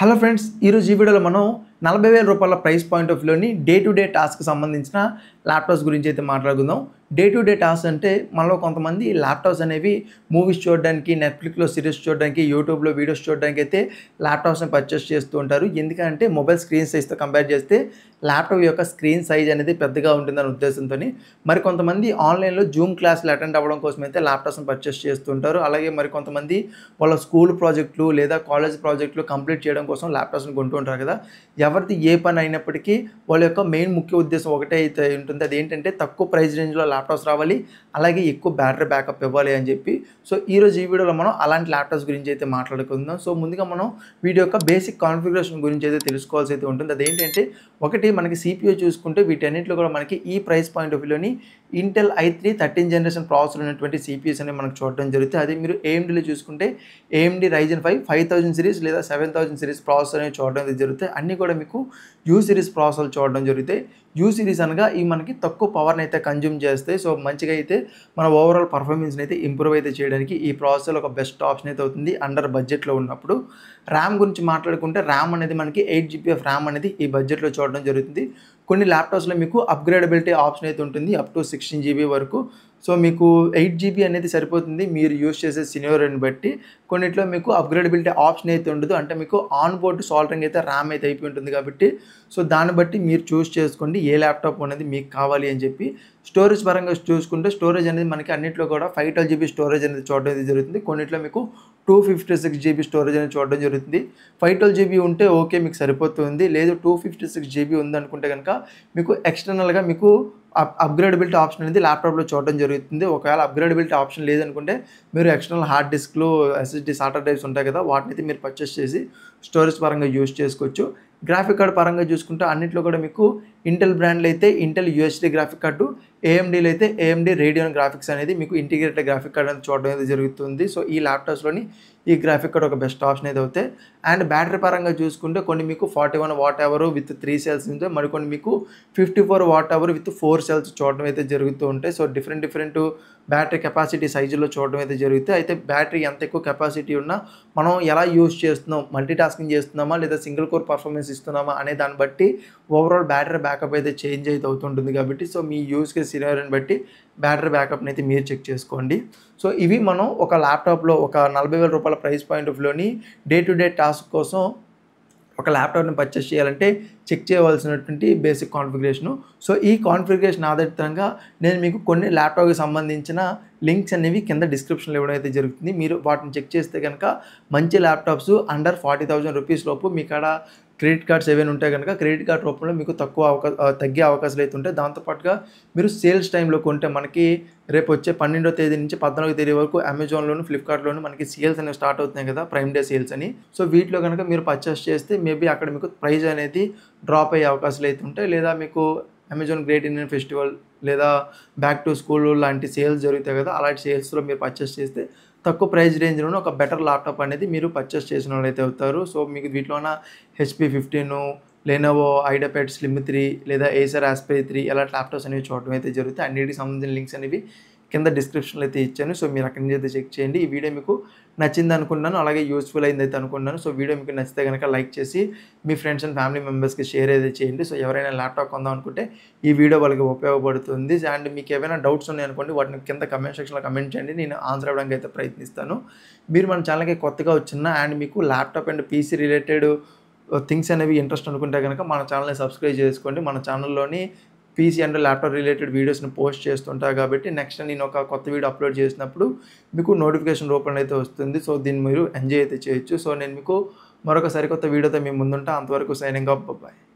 Hello friends, ఈరోజు ఈ వీడియోలో మనం 40,000 రూపాయల ప్రైస్ పాయింట్ ఆఫ్ వ్యూలోని డే టు డే టాస్క్ సంబంధించిన ల్యాప్టాప్స్ గురించి అయితే మాట్లాడుకుందాం. డే టు డే టాస్క్ అంటే మనలో కొంతమంది ల్యాప్టాప్స్ అనేవి మూవీస్ చూడడానికి, నెట్‌ఫ్లిక్స్‌లో సిరీస్ చూడడానికి, యూట్యూబ్‌లో వీడియోస్ చూడడానికి అయితే ల్యాప్టాప్స్‌ని పర్చేస్ చేస్తూ ఉంటారు. ఎందుకంటే మొబైల్ స్క్రీన్ సైజ్‌తో కంపేర్ చేస్తే ల్యాప్టాప్ యొక్క స్క్రీన్ సైజ్ అనేది పెద్దగా ఉంటుందనే ఉద్దేశంతోని మరి కొంతమంది ఆన్‌లైన్‌లో జూమ్ క్లాసులు అటెండ్ అవ్వడం కోసం అయితే ల్యాప్టాప్స్‌ని పర్చేస్ చేస్తుంటారు. అలాగే మరి కొంతమంది వాళ్ళ స్కూల్ ప్రాజెక్టులు లేదా కాలేజ్ ప్రాజెక్టులు కంప్లీట్ చేయడం కోసం ల్యాప్టాప్స్‌ని కొంటూ ఉంటారు కదా! ఎవరిది ఏ పని అయినప్పటికీ వాళ్ళ యొక్క మెయిన్ ముఖ్య ఉద్దేశం ఒకటే అయితే ఉంటుంది. అదేంటంటే తక్కువ ప్రైస్ రేంజ్‌లో ల్యాప్టాప్స్ రావాలి, అలాగే ఎక్కువ బ్యాటరీ బ్యాకప్ ఇవ్వాలి అని చెప్పి. సో ఈరోజు ఈ వీడియోలో మనం అలాంటి ల్యాప్టాప్స్ గురించి అయితే మాట్లాడుకుందాం. సో ముందుగా మనం వీటి యొక్క బేసిక్ కాన్ఫిగరేషన్ గురించి అయితే తెలుసుకోవాల్సి అయితే ఉంటుంది. అదేంటంటే ఒకటి మనకి CPU చూసుకుంటే వీటన్నిటిలో కూడా మనకి ఈ ప్రైస్ పాయింట్ ఆఫ్ వ్యూలోని Intel i3 13th generation processor ఉన్నటువంటి CPUs అనేవి మనకు చూడడం జరుగుతుంది. అదే మీరు AMDలో చూసుకుంటే AMD Ryzen 5 5000 సిరీస్ లేదా 7000 సిరీస్ ప్రాసెసర్ అనేవి చూడడం అయితే జరుగుతాయి. అన్నీ కూడా మీకు U సిరీస్ ప్రాసెసర్లు చూడడం జరుగుతాయి. U సిరీస్ అనగా ఇవి మనకి తక్కువ పవర్ని అయితే కన్జ్యూమ్ చేస్తాయి. సో మంచిగా అయితే మన ఓవరాల్ పర్ఫార్మెన్స్ని అయితే ఇంప్రూవ్ అయితే చేయడానికి ఈ ప్రాసెసర్ ఒక బెస్ట్ ఆప్షన్ అయితే అవుతుంది అండర్ బడ్జెట్లో ఉన్నప్పుడు. ర్యామ్ గురించి మాట్లాడుకుంటే ర్యామ్ అనేది మనకి 8GB ఆఫ్ ర్యామ్ అనేది ఈ బడ్జెట్లో చూడడం జరుగుతుంది. కొన్ని ల్యాప్టాప్స్లో మీకు అప్‌గ్రేడబిలిటీ ఆప్షన్ అయితే ఉంటుంది అప్ టు 16GB వరకు. సో మీకు 8GB అనేది సరిపోతుంది మీరు యూజ్ చేసే సినారియోని బట్టి. కొన్నిట్లో మీకు అప్‌గ్రేడబిలిటీ ఆప్షన్ అయితే ఉండదు. అంటే మీకు ఆన్ బోర్డ్ సాల్డరింగ్ అయితే ర్యామ్ అయితే అయిపోయి ఉంటుంది కాబట్టి సో దాన్ని బట్టి మీరు చూస్ చేసుకోండి ఏ ల్యాప్టాప్ అనేది మీకు కావాలి అని చెప్పి. స్టోరేజ్ పరంగా చూసుకుంటే స్టోరేజ్ అనేది మనకి అన్నిట్లో కూడా 512GB స్టోరేజ్ అనేది చూడడం అయితే జరుగుతుంది. కొన్నిట్లో మీకు 256GB స్టోరేజ్ అనేది చూడడం జరుగుతుంది. 512GB ఉంటే ఓకే మీకు సరిపోతుంది. లేదు 256GB ఉందనుకుంటే కనుక మీకు ఎక్స్టర్నల్‌గా మీకు అప్‌గ్రేడబిలిటీ ఆప్షన్ అనేది ల్యాప్టాప్‌లో చూడడం జరుగుతుంది. ఒకవేళ అప్‌గ్రేడబిలిటీ ఆప్షన్ లేదనుకుంటే మీరు ఎక్స్టర్నల్ హార్డ్ డిస్క్‌లు, SSD SATA డ్రైవ్స్ ఉంటాయి కదా! వాటినైతే మీరు పర్చేస్ చేసి స్టోరేజ్ పరంగా యూజ్ చేసుకోవచ్చు. గ్రాఫిక్ కార్డ్ పరంగా చూసుకుంటే అన్నిట్లో కూడా మీకు ఇంటెల్ బ్రాండ్‌లో అయితే ఇంటెల్ UHD గ్రాఫిక్ కార్డు, AMDలో అయితే AMD రేడియన్ గ్రాఫిక్స్ అనేది మీకు ఇంటిగ్రేటెడ్ గ్రాఫిక్ కార్డ్ అనేది చూడడం అయితే జరుగుతుంది. సో ఈ ల్యాప్టాప్స్‌లోని ఈ గ్రాఫిక్ కార్డ్ ఒక బెస్ట్ ఆప్షన్ అయితే అవుతాయి. అండ్ బ్యాటరీ పరంగా చూసుకుంటే కొన్ని మీకు 41 వాట్ అవర్ విత్ 3 సెల్స్ ఉంటాయి. మరికొన్ని మీకు 54 వాట్ అవర్ విత్ 4 సెల్స్ చూడడం అయితే జరుగుతూ ఉంటాయి. సో డిఫరెంట్ బ్యాటరీ కెపాసిటీ సైజుల్లో చూడడం అయితే జరుగుతాయి. అయితే బ్యాటరీ ఎంత ఎక్కువ కెపాసిటీ ఉన్నా మనం ఎలా యూజ్ చేస్తున్నాం, మల్టీ టాస్కింగ్ చేస్తున్నామా లేదా సింగిల్ కోర్ పర్ఫార్మెన్స్ ఇస్తున్నామా అనే దాన్ని బట్టి ఓవరాల్ బ్యాటరీ బ్యాకప్ అయితే చేంజ్ అయితే అవుతుంటుంది కాబట్టి సో మీ యూజ్ కేస్ సినారియోని బట్టి బ్యాటరీ బ్యాకప్ని అయితే మీరు చెక్ చేసుకోండి. సో ఇవి మనం ఒక ల్యాప్టాప్లో ఒక 40,000 రూపాయల ప్రైస్ పాయింట్ ఆఫ్ వ్యూలోని డే టు డే టాస్క్ కోసం ఒక ల్యాప్టాప్‌ని పర్చేస్ చేయాలంటే చెక్ చేయవలసినటువంటి బేసిక్ కాన్ఫిగరేషను. సో ఈ కాన్ఫిగరేషన్ ఆధారితంగా నేను మీకు కొన్ని ల్యాప్టాప్‌కి సంబంధించిన లింక్స్ అనేవి కింద డిస్క్రిప్షన్‌లో ఇవ్వడం అయితే జరుగుతుంది. మీరు వాటిని చెక్ చేస్తే కనుక మంచి ల్యాప్టాప్స్ అండర్ 40,000 రూపీస్ లోపు మీకాడ క్రెడిట్ కార్డ్స్ ఏవైనా ఉంటే కనుక క్రెడిట్ కార్డ్ రూపంలో మీకు తగ్గే అవకాశాలు అయితే ఉంటాయి. దాంతో పాటుగా మీరు సేల్స్ టైంలో కొంటే మనకి రేపు వచ్చే 12వ తేదీ నుంచి 14వ తేదీ వరకు అమెజాన్‌లోను, ఫ్లిప్‌కార్ట్‌లోను మనకి సేల్స్ అనేవి స్టార్ట్ అవుతున్నాయి కదా! ప్రైమ్ డే సేల్స్ అని. సో వీటిలో కనుక మీరు పర్చేస్ చేస్తే మేబీ అక్కడ మీకు ప్రైస్ అనేది డ్రాప్ అయ్యే అవకాశాలు అయితే ఉంటాయి. లేదా మీకు అమెజాన్ గ్రేట్ ఇండియన్ ఫెస్టివల్ లేదా బ్యాక్ టు స్కూల్ లాంటి సేల్స్ జరుగుతాయి కదా! అలాంటి సేల్స్‌లో మీరు పర్చేస్ చేస్తే తక్కువ ప్రైస్ రేంజ్‌లోనే ఒక బెటర్ ల్యాప్టాప్ అనేది మీరు పర్చేస్ చేసిన వాళ్ళైతే అవుతారు. సో మీకు వీటిలోన HP 15, లెనోవో ఐడియాప్యాడ్ స్లిమ్ 3 లేదా ఏసర్ ఆస్పిరి 3 ఇలాంటి ల్యాప్టాప్స్ అనేవి చూడడం అయితే జరుగుతాయి. అన్నిటికి సంబంధించిన లింక్స్ అనేవి కింద డిస్క్రిప్షన్‌లో అయితే ఇచ్చాను. సో మీరు అక్కడి నుంచి అయితే చెక్ చేయండి. ఈ వీడియో మీకు నచ్చింది అనుకుంటున్నాను. అలాగే యూజ్‌ఫుల్ అయిందైతే అనుకుంటున్నాను. సో వీడియో మీకు నచ్చితే గనుక లైక్ చేసి మీ ఫ్రెండ్స్ అండ్ ఫ్యామిలీ మెంబర్స్‌కి షేర్ అయితే చేయండి. సో ఎవరైనా ల్యాప్టాప్ కొందాం అనుకుంటే ఈ వీడియో వాళ్ళకి ఉపయోగపడుతుంది. అండ్ మీకు ఏవైనా డౌట్స్ ఉన్నాయనుకోండి వాటిని కింద కమెంట్ సెక్షన్‌లో కమెంట్ చేయండి. నేను ఆన్సర్ ఇవ్వడానికి అయితే ప్రయత్నిస్తాను. మీరు మన ఛానల్‌కి కొత్తగా వచ్చిన అండ్ మీకు laptop and PC related things అనేవి ఇంట్రెస్ట్ అనుకుంటే కనుక మన ఛానల్‌ని సబ్స్క్రైబ్ చేసుకోండి. మన ఛానల్‌లోని PC అండ్ ల్యాప్టాప్ రిలేటెడ్ వీడియోస్‌ని పోస్ట్ చేస్తుంటా కాబట్టి నెక్స్ట్ నేను ఒక కొత్త వీడియో అప్లోడ్ చేసినప్పుడు మీకు నోటిఫికేషన్ రూపంలో అయితే వస్తుంది. సో దీన్ని మీరు ఎంజాయ్ అయితే చేయొచ్చు. సో నేను మీకు మరొక సరికొత్త వీడియోతో మీ ముందుంటా. అంతవరకు సైనింగ్ ఆఫ్. బాయ్.